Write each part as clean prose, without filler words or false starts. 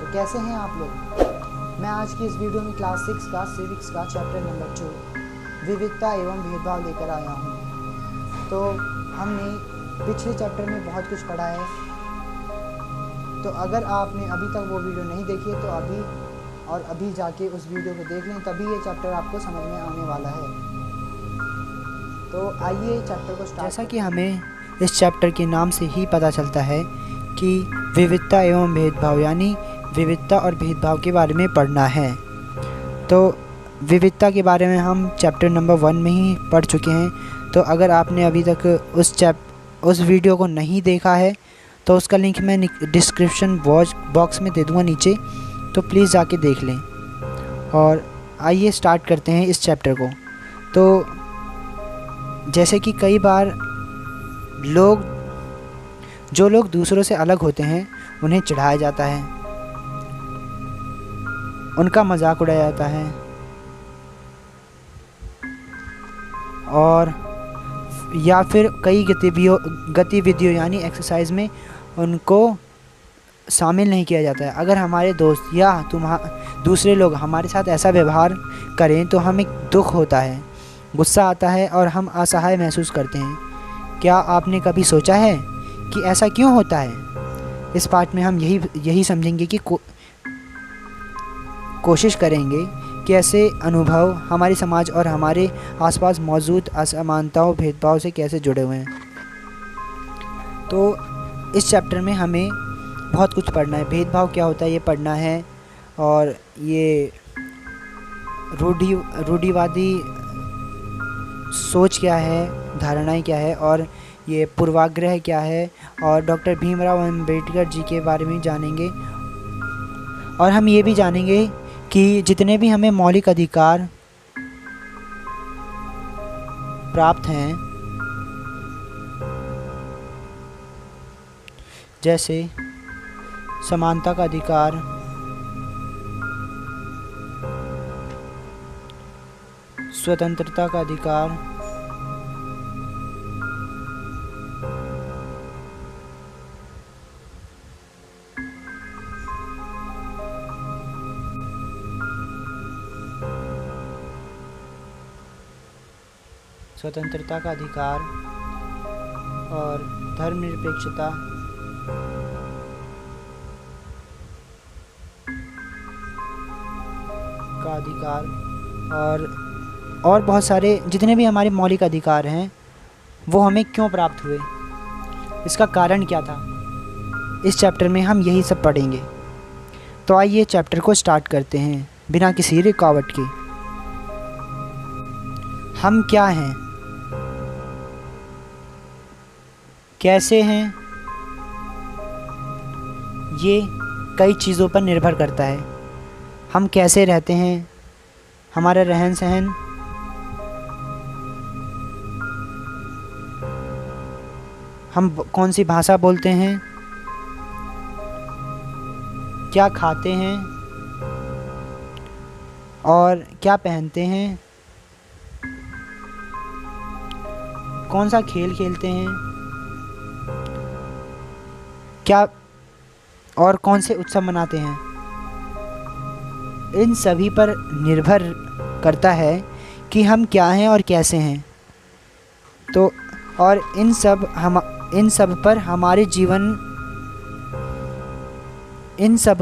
कैसे हैं आप लोग। मैं आज की इस वीडियो में क्लास 6 का सिविक्स का चैप्टर नंबर 2 विविधता एवं भेदभाव लेकर आया हूँ। तो हमने पिछले चैप्टर में बहुत कुछ पढ़ा है, तो अगर आपने अभी तक वो वीडियो नहीं देखी है तो अभी जाके उस वीडियो को देख लें, तभी ये चैप्टर आपको समझ में आने वाला है। तो आइए चैप्टर को स्टार्ट। जैसा कि हमें इस चैप्टर के नाम से ही पता चलता है कि विविधता एवं भेदभाव यानी विविधता और भेदभाव के बारे में पढ़ना है। तो विविधता के बारे में हम चैप्टर नंबर 1 में ही पढ़ चुके हैं। तो अगर आपने अभी तक उस वीडियो को नहीं देखा है तो उसका लिंक मैं डिस्क्रिप्शन बॉक्स में दे दूँगा नीचे, तो प्लीज़ जाके देख लें। और आइए स्टार्ट करते हैं इस चैप्टर को। तो जैसे कि कई बार जो लोग दूसरों से अलग होते हैं उन्हें चिढ़ाया जाता है, उनका मजाक उड़ाया जाता है और या फिर कई गतिविधियों यानी एक्सरसाइज में उनको शामिल नहीं किया जाता है। अगर हमारे दोस्त या दूसरे लोग हमारे साथ ऐसा व्यवहार करें तो हमें दुख होता है, गुस्सा आता है और हम असहाय महसूस करते हैं। क्या आपने कभी सोचा है कि ऐसा क्यों होता है? इस पार्ट में हम यही समझेंगे कि कोशिश करेंगे कि ऐसे अनुभव हमारे समाज और हमारे आसपास मौजूद असमानताओं भेदभाव से कैसे जुड़े हुए हैं। तो इस चैप्टर में हमें बहुत कुछ पढ़ना है। भेदभाव क्या होता है ये पढ़ना है, और ये रूढ़िवादी सोच क्या है, धारणाएं क्या है, और ये पूर्वाग्रह क्या है, और डॉक्टर भीमराव अम्बेडकर जी के बारे में जानेंगे। और हम ये भी जानेंगे कि जितने भी हमें मौलिक अधिकार प्राप्त हैं, जैसे समानता का अधिकार, स्वतंत्रता का अधिकार, और धर्मनिरपेक्षता का अधिकार, और बहुत सारे जितने भी हमारे मौलिक अधिकार हैं वो हमें क्यों प्राप्त हुए, इसका कारण क्या था। इस चैप्टर में हम यही सब पढ़ेंगे। तो आइए चैप्टर को स्टार्ट करते हैं बिना किसी रुकावट के। हम क्या हैं, कैसे हैं, ये कई चीज़ों पर निर्भर करता है। हम कैसे रहते हैं, हमारा रहन सहन, हम कौन सी भाषा बोलते हैं, क्या खाते हैं और क्या पहनते हैं, कौन सा खेल खेलते हैं, क्या और कौन से उत्सव मनाते हैं, इन सभी पर निर्भर करता है कि हम क्या हैं और कैसे हैं। तो और इन सब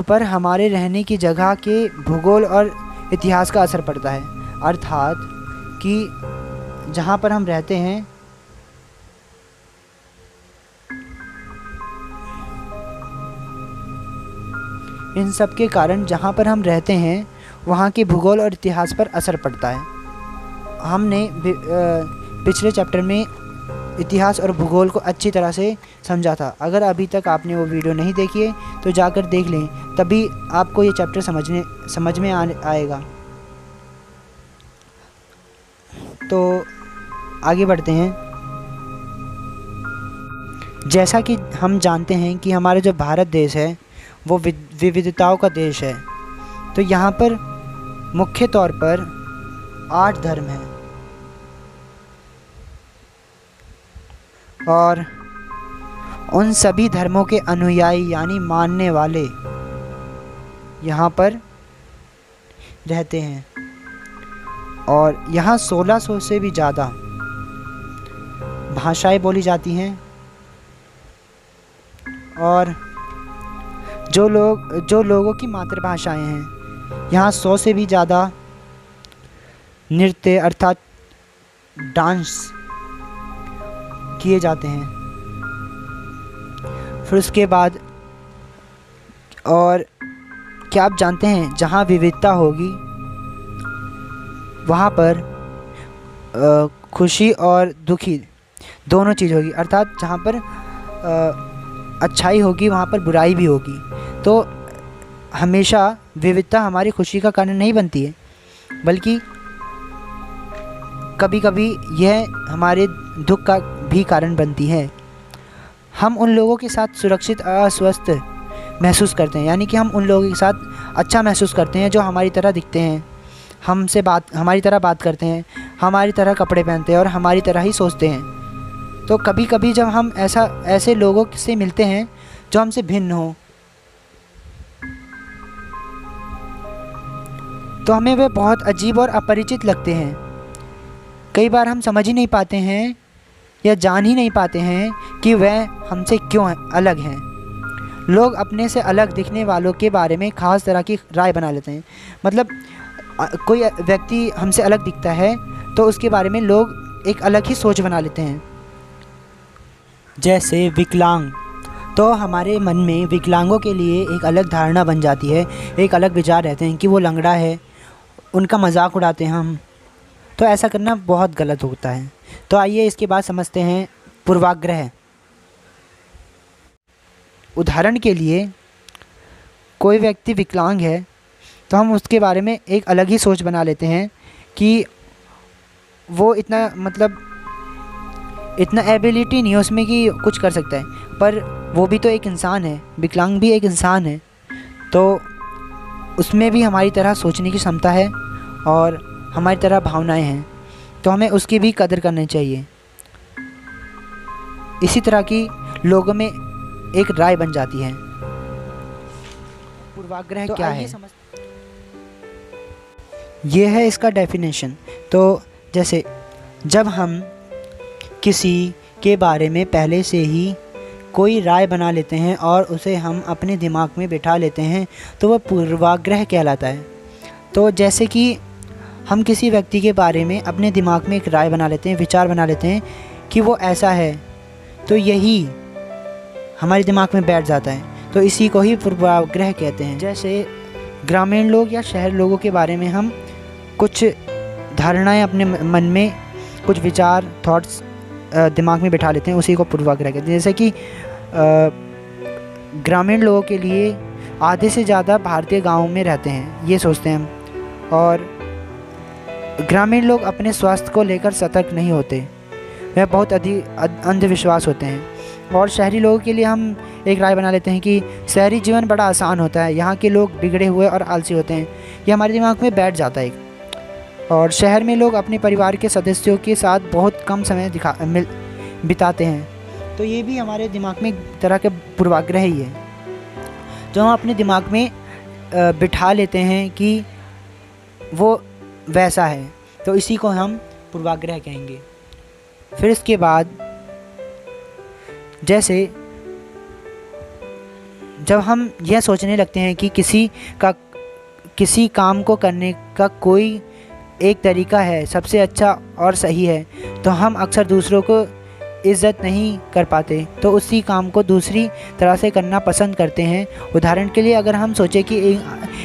पर हमारे रहने की जगह के भूगोल और इतिहास का असर पड़ता है। अर्थात कि जहाँ पर हम रहते हैं इन सब के कारण जहाँ पर हम रहते हैं वहाँ के भूगोल और इतिहास पर असर पड़ता है। हमने पिछले चैप्टर में इतिहास और भूगोल को अच्छी तरह से समझा था। अगर अभी तक आपने वो वीडियो नहीं देखी है तो जाकर देख लें, तभी आपको ये चैप्टर समझ में आएगा। तो आगे बढ़ते हैं। जैसा कि हम जानते हैं कि हमारा जो भारत देश है वो विविधताओं का देश है। तो यहाँ पर मुख्य तौर पर 8 धर्म हैं, और उन सभी धर्मों के अनुयायी यानी मानने वाले यहाँ पर रहते हैं और यहाँ 1600 से भी ज़्यादा भाषाएं बोली जाती हैं। और जो लोगों की मातृभाषाएं हैं, यहाँ 100 से भी ज़्यादा नृत्य अर्थात डांस किए जाते हैं। फिर उसके बाद और क्या आप जानते हैं, जहाँ विविधता होगी वहाँ पर खुशी और दुखी दोनों चीज़ होगी। अर्थात जहाँ पर अच्छाई होगी वहाँ पर बुराई भी होगी। तो हमेशा विविधता हमारी खुशी का कारण नहीं बनती है, बल्कि कभी कभी यह हमारे दुख का भी कारण बनती है। हम उन लोगों के साथ सुरक्षित अस्वस्थ महसूस करते हैं, यानी कि हम उन लोगों के साथ अच्छा महसूस करते हैं जो हमारी तरह दिखते हैं, हमारी तरह बात करते हैं, हमारी तरह कपड़े पहनते हैं और हमारी तरह ही सोचते हैं। तो कभी कभी जब हम ऐसे लोगों से मिलते हैं जो हमसे भिन्न हो, तो हमें वे बहुत अजीब और अपरिचित लगते हैं। कई बार हम समझ ही नहीं पाते हैं या जान ही नहीं पाते हैं कि वह हमसे क्यों अलग हैं। लोग अपने से अलग दिखने वालों के बारे में ख़ास तरह की राय बना लेते हैं। मतलब कोई व्यक्ति हमसे अलग दिखता है तो उसके बारे में लोग एक अलग ही सोच बना लेते हैं। जैसे विकलांग, तो हमारे मन में विकलांगों के लिए एक अलग धारणा बन जाती है, एक अलग विचार रहते हैं कि वो लंगड़ा है, उनका मजाक उड़ाते हैं हम। तो ऐसा करना बहुत गलत होता है। तो आइए इसके बाद समझते हैं पूर्वाग्रह। उदाहरण के लिए कोई व्यक्ति विकलांग है तो हम उसके बारे में एक अलग ही सोच बना लेते हैं कि वो इतना एबिलिटी नहीं है उसमें कि कुछ कर सकता है, पर वो भी तो एक इंसान है, विकलांग भी एक इंसान है। तो उसमें भी हमारी तरह सोचने की क्षमता है और हमारी तरह भावनाएं हैं, तो हमें उसकी भी कदर करनी चाहिए। इसी तरह की लोगों में एक राय बन जाती है। पूर्वाग्रह क्या है, ये है इसका डेफिनेशन। तो जैसे जब हम किसी के बारे में पहले से ही कोई राय बना लेते हैं और उसे हम अपने दिमाग में बिठा लेते हैं तो वह पूर्वाग्रह कहलाता है। तो जैसे कि हम किसी व्यक्ति के बारे में अपने दिमाग में एक राय बना लेते हैं, विचार बना लेते हैं कि वो ऐसा है, तो यही हमारे दिमाग में बैठ जाता है। तो इसी को ही पूर्वाग्रह कहते हैं। जैसे ग्रामीण लोग या शहर लोगों के बारे में हम कुछ धारणाएं अपने मन में, कुछ विचार, थॉट्स दिमाग में बिठा लेते हैं, उसी को पूर्वाग्रह कहते हैं। जैसे कि ग्रामीण लोगों के लिए आधे से ज़्यादा भारतीय गाँव में रहते हैं, ये सोचते हैं हम। और ग्रामीण लोग अपने स्वास्थ्य को लेकर सतर्क नहीं होते, वह बहुत अधिक अंधविश्वास होते हैं। और शहरी लोगों के लिए हम एक राय बना लेते हैं कि शहरी जीवन बड़ा आसान होता है, यहाँ के लोग बिगड़े हुए और आलसी होते हैं, ये हमारे दिमाग में बैठ जाता है। और शहर में लोग अपने परिवार के सदस्यों के साथ बहुत कम समय बिताते हैं, तो ये भी हमारे दिमाग में एक तरह के पूर्वाग्रह ही है जो हम अपने दिमाग में बिठा लेते हैं कि वो वैसा है। तो इसी को हम पूर्वाग्रह कहेंगे। फिर इसके बाद जैसे जब हम यह सोचने लगते हैं कि किसी काम को करने का कोई एक तरीका है, सबसे अच्छा और सही है, तो हम अक्सर दूसरों को इज़्ज़त नहीं कर पाते, तो उसी काम को दूसरी तरह से करना पसंद करते हैं। उदाहरण के लिए अगर हम सोचें कि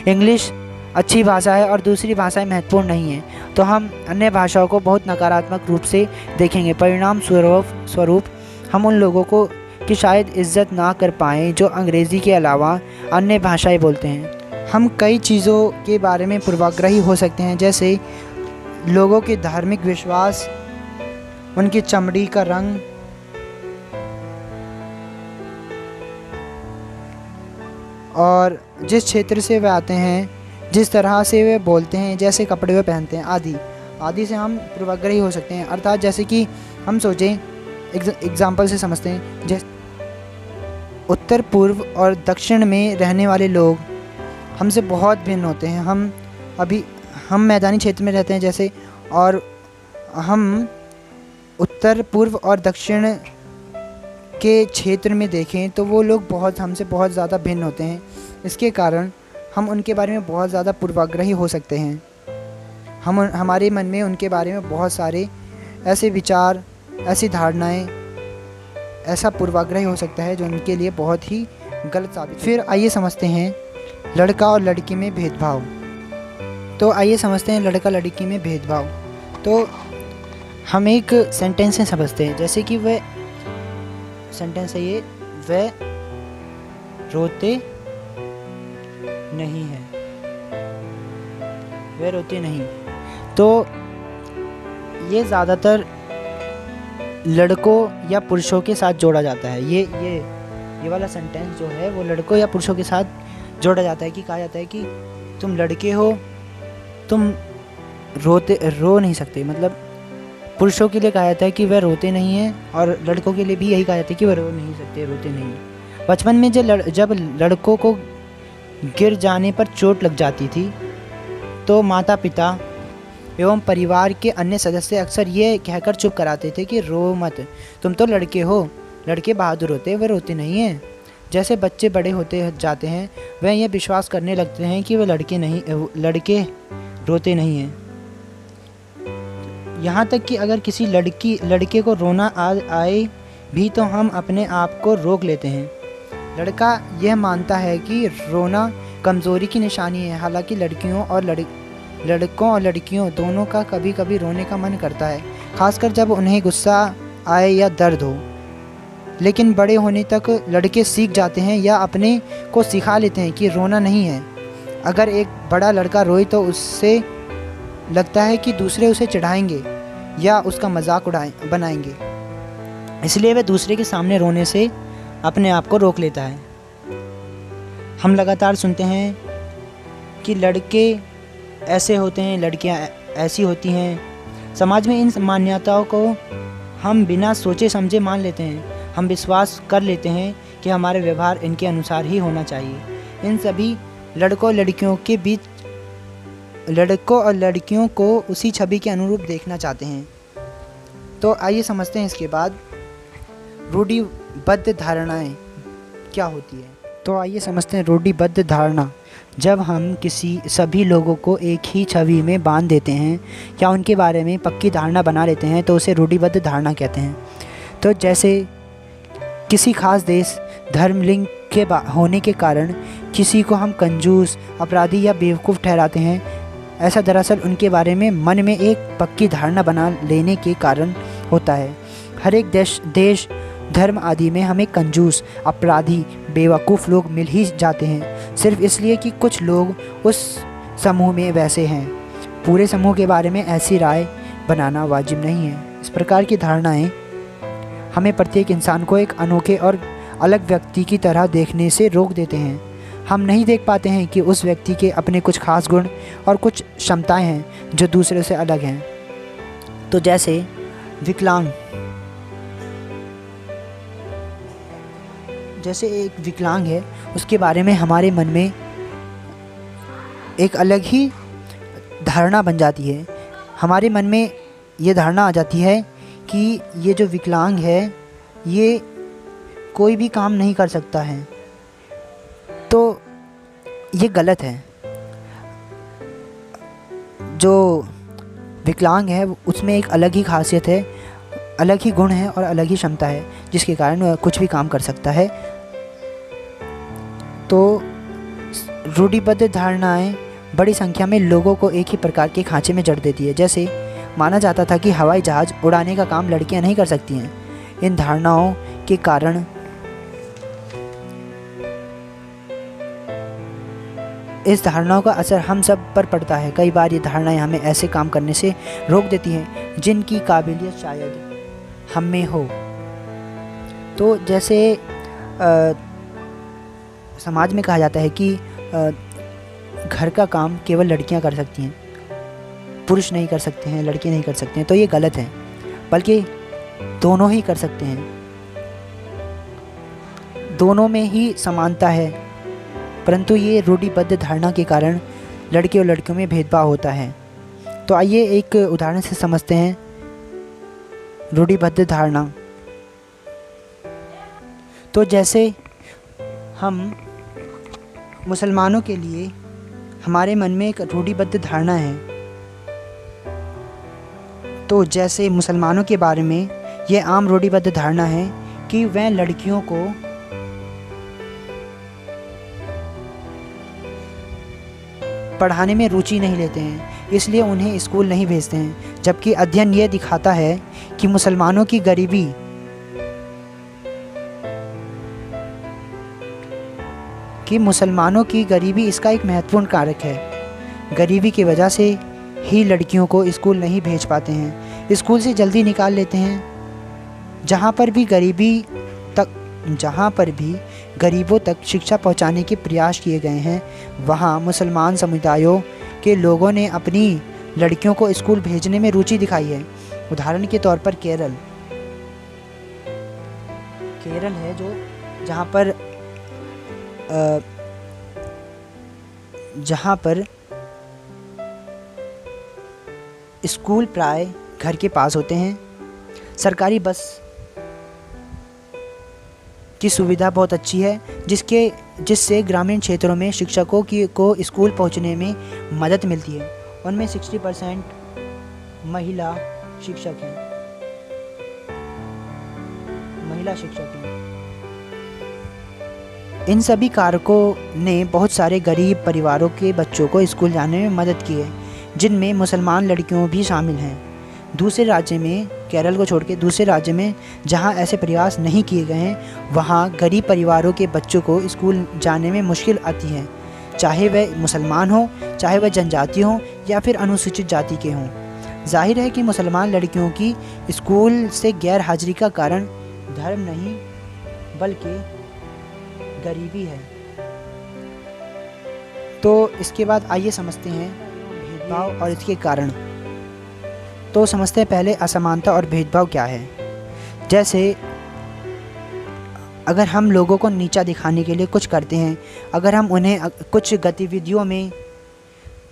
इंग्लिश अच्छी भाषा है और दूसरी भाषाएं महत्वपूर्ण नहीं हैं, तो हम अन्य भाषाओं को बहुत नकारात्मक रूप से देखेंगे। परिणाम स्वरूप हम उन लोगों को कि शायद इज़्ज़त ना कर पाएँ जो अंग्रेज़ी के अलावा अन्य भाषाएं बोलते हैं। हम कई चीज़ों के बारे में पूर्वाग्रही हो सकते हैं, जैसे लोगों के धार्मिक विश्वास, उनकी चमड़ी का रंग, और जिस क्षेत्र से वे आते हैं, जिस तरह से वे बोलते हैं, जैसे कपड़े वे पहनते हैं, आदि से हम पूर्वाग्रही हो सकते हैं। अर्थात जैसे कि हम सोचें, एग्जाम्पल से समझते हैं, जैसे उत्तर पूर्व और दक्षिण में रहने वाले लोग हमसे बहुत भिन्न होते हैं। हम मैदानी क्षेत्र में रहते हैं जैसे, और हम उत्तर पूर्व और दक्षिण के क्षेत्र में देखें तो वो लोग हमसे बहुत ज़्यादा भिन्न होते हैं। इसके कारण हम उनके बारे में बहुत ज़्यादा पूर्वाग्रही हो सकते हैं। हमारे मन में उनके बारे में बहुत सारे ऐसे विचार, ऐसी धारणाएं, ऐसा पूर्वाग्रह हो सकता है जो उनके लिए बहुत ही गलत साबित। फिर आइए समझते हैं लड़का और लड़की में भेदभाव। तो आइए समझते हैं लड़का लड़की में भेदभाव। तो हम एक सेंटेंस से समझते हैं, जैसे कि वह सेंटेंस है ये, वह रोते नहीं है, वह रोते नहीं। तो ये ज़्यादातर लड़कों या पुरुषों के साथ जोड़ा जाता है। ये वाला सेंटेंस जो है वो लड़कों या पुरुषों के साथ जोड़ा जाता है, कि कहा जाता है कि तुम लड़के हो, तुम रो नहीं सकते। मतलब पुरुषों के लिए कहा जाता है कि वह रोते नहीं हैं, और लड़कों के लिए भी यही कहा जाता है कि वह रो नहीं सकते, रोते नहीं। बचपन में जब लड़कों को गिर जाने पर चोट लग जाती थी तो माता पिता एवं परिवार के अन्य सदस्य अक्सर ये कहकर चुप कराते थे कि रो मत, तुम तो लड़के हो, लड़के बहादुर होते हैं, वे रोते नहीं हैं। जैसे बच्चे बड़े होते जाते हैं वह यह विश्वास करने लगते हैं कि वे लड़के रोते नहीं हैं। यहाँ तक कि अगर किसी लड़के को रोना आए भी तो हम अपने आप को रोक लेते हैं। लड़का यह मानता है कि रोना कमज़ोरी की निशानी है। हालांकि लड़कों और लड़कियों दोनों का कभी कभी रोने का मन करता है, खासकर जब उन्हें गुस्सा आए या दर्द हो। लेकिन बड़े होने तक लड़के सीख जाते हैं या अपने को सिखा लेते हैं कि रोना नहीं है। अगर एक बड़ा लड़का रोए तो उससे लगता है कि दूसरे उसे चिढ़ाएंगे या उसका मजाक बनाएंगे, इसलिए वह दूसरे के सामने रोने से अपने आप को रोक लेता है। हम लगातार सुनते हैं कि लड़के ऐसे होते हैं, लड़कियां ऐसी होती हैं। समाज में इन मान्यताओं को हम बिना सोचे समझे मान लेते हैं। हम विश्वास कर लेते हैं कि हमारे व्यवहार इनके अनुसार ही होना चाहिए। इन सभी लड़कों और लड़कियों को उसी छवि के अनुरूप देखना चाहते हैं। तो आइए समझते हैं इसके बाद रूढ़िबद्ध धारणाएं क्या होती है। तो आइए समझते हैं रूढ़िबद्ध धारणा। जब हम सभी लोगों को एक ही छवि में बांध देते हैं या उनके बारे में पक्की धारणा बना लेते हैं तो उसे रूढ़िबद्ध धारणा कहते हैं। तो जैसे किसी खास देश, धर्म, लिंग के होने के कारण किसी को हम कंजूस, अपराधी या बेवकूफ़ ठहराते हैं। ऐसा दरअसल उनके बारे में मन में एक पक्की धारणा बना लेने के कारण होता है। हर एक देश, धर्म आदि में हमें कंजूस, अपराधी, बेवकूफ़ लोग मिल ही जाते हैं, सिर्फ इसलिए कि कुछ लोग उस समूह में वैसे हैं। पूरे समूह के बारे में ऐसी राय बनाना वाजिब नहीं है। इस प्रकार की धारणाएं हमें प्रत्येक इंसान को एक अनोखे और अलग व्यक्ति की तरह देखने से रोक देते हैं। हम नहीं देख पाते हैं कि उस व्यक्ति के अपने कुछ खास गुण और कुछ क्षमताएं हैं जो दूसरे से अलग हैं। तो जैसे एक विकलांग है, उसके बारे में हमारे मन में एक अलग ही धारणा बन जाती है। हमारे मन में ये धारणा आ जाती है कि ये जो विकलांग है ये कोई भी काम नहीं कर सकता है। तो ये गलत है। जो विकलांग है उसमें एक अलग ही खासियत है, अलग ही गुण है और अलग ही क्षमता है जिसके कारण वह कुछ भी काम कर सकता है। तो रूढ़िबद्ध धारणाएं बड़ी संख्या में लोगों को एक ही प्रकार के खांचे में जड़ देती है। जैसे माना जाता था कि हवाई जहाज़ उड़ाने का काम लड़कियां नहीं कर सकती हैं। इन धारणाओं के कारण इस धारणाओं का असर हम सब पर पड़ता है। कई बार ये धारणाएं हमें ऐसे काम करने से रोक देती हैं जिनकी काबिलियत शायद हम में हो। तो जैसे समाज में कहा जाता है कि घर का काम केवल लड़कियां कर सकती हैं, पुरुष नहीं कर सकते हैं, लड़के नहीं कर सकते हैं। तो ये गलत है, बल्कि दोनों ही कर सकते हैं। दोनों में ही समानता है। परंतु ये रूढ़िबद्ध धारणा के कारण लड़के और लड़कियों में भेदभाव होता है। तो आइए एक उदाहरण से समझते हैं रूढ़िबद्ध धारणा। तो जैसे हम मुसलमानों के लिए हमारे मन में एक रूढ़िबद्ध धारणा है, तो जैसे मुसलमानों के बारे में ये आम रूढ़िबद्ध धारणा है कि वह लड़कियों को पढ़ाने में रुचि नहीं लेते हैं, इसलिए उन्हें स्कूल नहीं भेजते हैं। जबकि अध्ययन ये दिखाता है कि मुसलमानों की गरीबी इसका एक महत्वपूर्ण कारक है। गरीबी की वजह से ही लड़कियों को स्कूल नहीं भेज पाते हैं, स्कूल से जल्दी निकाल लेते हैं। जहाँ पर भी गरीबों तक शिक्षा पहुँचाने के प्रयास किए गए हैं, वहाँ मुसलमान समुदायों के लोगों ने अपनी लड़कियों को स्कूल भेजने में रुचि दिखाई है। उदाहरण के तौर पर केरल है जहाँ पर स्कूल प्राय घर के पास होते हैं। सरकारी बस की सुविधा बहुत अच्छी है, जिससे ग्रामीण क्षेत्रों में शिक्षकों को स्कूल पहुंचने में मदद मिलती है। उनमें 60% महिला शिक्षक हैं। इन सभी कारकों ने बहुत सारे गरीब परिवारों के बच्चों को स्कूल जाने में मदद की है, जिनमें मुसलमान लड़कियों भी शामिल हैं। दूसरे राज्य में, केरल को छोड़ के दूसरे राज्य में जहां ऐसे प्रयास नहीं किए गए हैं, वहां गरीब परिवारों के बच्चों को स्कूल जाने में मुश्किल आती है, चाहे वह मुसलमान हो, चाहे वह जनजाति हो या फिर अनुसूचित जाति के हों। जाहिर है कि मुसलमान लड़कियों की स्कूल से गैर हाजिरी का कारण धर्म नहीं बल्कि गरीबी है। तो इसके बाद आइए समझते हैं भेदभाव और इसके कारण। तो समझते हैं पहले असमानता और भेदभाव क्या है। जैसे अगर हम लोगों को नीचा दिखाने के लिए कुछ करते हैं, अगर हम उन्हें कुछ गतिविधियों में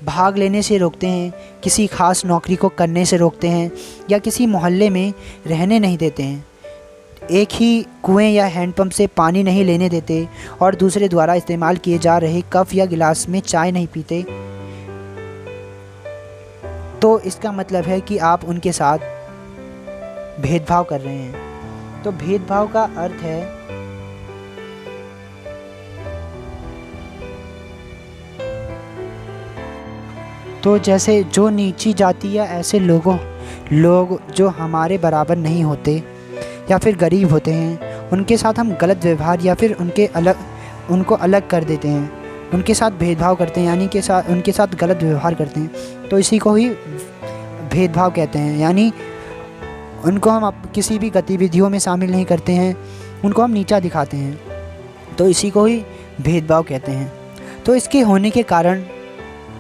भाग लेने से रोकते हैं, किसी खास नौकरी को करने से रोकते हैं या किसी मोहल्ले में रहने नहीं देते हैं, एक ही कुएं या हैंडपंप से पानी नहीं लेने देते और दूसरे द्वारा इस्तेमाल किए जा रहे कप या गिलास में चाय नहीं पीते, तो इसका मतलब है कि आप उनके साथ भेदभाव कर रहे हैं। तो भेदभाव का अर्थ है तो जैसे जो नीची जाति या ऐसे लोग जो हमारे बराबर नहीं होते या फिर गरीब होते हैं, उनके साथ हम गलत व्यवहार या फिर उनको अलग कर देते हैं, उनके साथ भेदभाव करते हैं, यानी कि उनके साथ गलत व्यवहार करते हैं, तो इसी को ही भेदभाव कहते हैं। यानी उनको हम किसी भी गतिविधियों में शामिल नहीं करते हैं, उनको हम नीचा दिखाते हैं, तो इसी को ही भेदभाव कहते हैं। तो इसके होने के कारण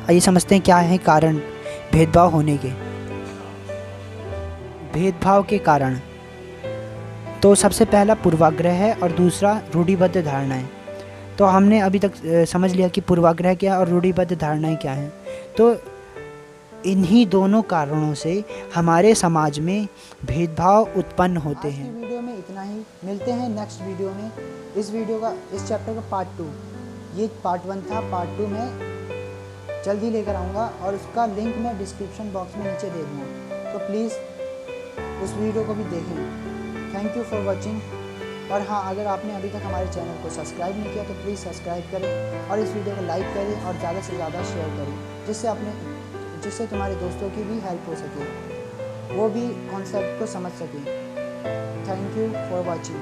आइए समझते हैं क्या है कारण भेदभाव होने के। भेदभाव के कारण तो सबसे पहला पूर्वाग्रह है और दूसरा रूढ़िबद्ध धारणाएं। तो हमने अभी तक समझ लिया कि पूर्वाग्रह क्या है और रूढ़िबद्ध धारणाएं क्या हैं। तो इन्हीं दोनों कारणों से हमारे समाज में भेदभाव उत्पन्न होते हैं। वीडियो में इतना ही, मिलते हैं नेक्स्ट वीडियो में। इस चैप्टर का पार्ट 2, ये पार्ट 1 था, पार्ट 2 में जल्दी लेकर आऊँगा और उसका लिंक मैं डिस्क्रिप्शन बॉक्स में नीचे दे दूँगा, तो प्लीज़ उस वीडियो को भी देखें। Thank you for watching. और हाँ, अगर आपने अभी तक हमारे चैनल को सब्सक्राइब नहीं किया तो प्लीज़ सब्सक्राइब करें और इस वीडियो को लाइक करें और ज़्यादा से ज़्यादा शेयर करें, जिससे तुम्हारे दोस्तों की भी हेल्प हो सके, वो भी कॉन्सेप्ट को समझ सकें। Thank you for watching.